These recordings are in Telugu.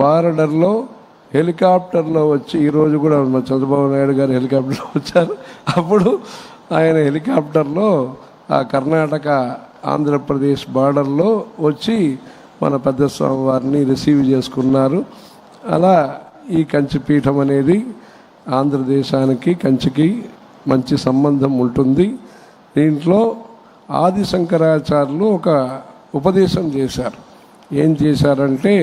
బార్డర్లో హెలికాప్టర్లో వచ్చి, ఈరోజు కూడా మా చంద్రబాబు నాయుడు గారు హెలికాప్టర్లో వచ్చారు. అప్పుడు ఆయన హెలికాప్టర్లో ఆ కర్ణాటక ఆంధ్రప్రదేశ్ బార్డర్లో వచ్చి మన పెద్ద స్వామి వారిని రిసీవ్ చేసుకున్నారు. అలా ఈ కంచిపీఠం అనేది ఆంధ్రదేశానికి కంచికి మంచి సంబంధం ఉంటుంది. దీంట్లో ఆది శంకరాచార్యులు ఒక ఉపదేశం చేశారు. ఏం చేశారంటే,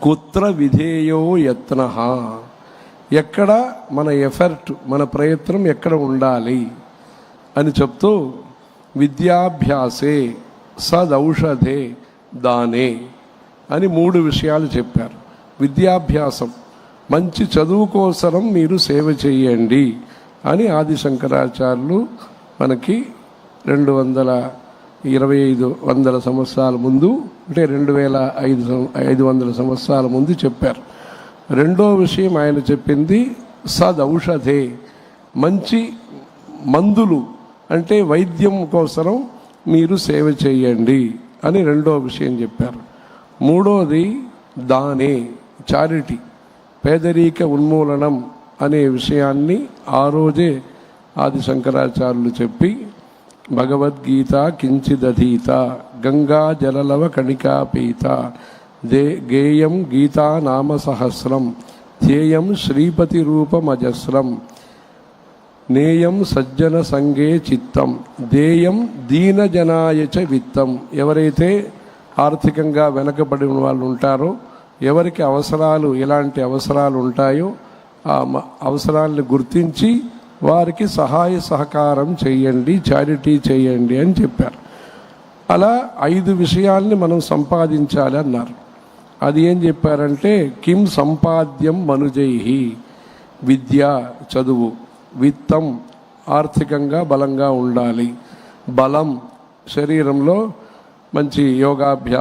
కుత్ర విధేయో యత్న, ఎక్కడ మన ఎఫర్ట్, మన ప్రయత్నం ఎక్కడ ఉండాలి అని చెప్తూ, విద్యాభ్యాసే సదౌషధే దానే అని 3 విషయాలు చెప్పారు. విద్యాభ్యాసం, మంచి చదువు కోసరం మీరు సేవ చేయండి అని ఆది శంకరాచార్యులు మనకి 225 సంవత్సరాల ముందు, అంటే 2500 సంవత్సరాల ముందు చెప్పారు. రెండో విషయం ఆయన చెప్పింది సదౌషధే, మంచి మందులు అంటే వైద్యం కోసరం మీరు సేవ చేయండి అని రెండో విషయం చెప్పారు. మూడోది దానే, చారిటీ, పేదరిక ఉన్మూలనం అనే విషయాన్ని ఆ రోజే ఆది శంకరాచార్యులు చెప్పి, భగవద్గీత కించిదధీత గంగా జలలవ కణికాపీత గేయం గీతా నామ సహస్రం ధ్యేయం శ్రీపతి రూపమజస్రం నేయం సజ్జన సంగే చిత్తం దేయం దీనజనాయచ విత్తం. ఎవరైతే ఆర్థికంగా వెనకబడిన వాళ్ళు ఉంటారో, ఎవరికి అవసరాలు, ఎలాంటి అవసరాలు ఉంటాయో ఆ అవసరాలను గుర్తించి వారికి సహాయ సహకారం చేయండి, చారిటీ చేయండి అని చెప్పారు. అలా 5 విషయాల్ని మనం సంపాదించాలి అన్నారు. అది ఏం చెప్పారంటే, కిం సంపాద్యం మనుజైహి, విద్య చదువు, విత్తం ఆర్థికంగా బలంగా ఉండాలి, బలం శరీరంలో మంచి యోగాభ్యాసం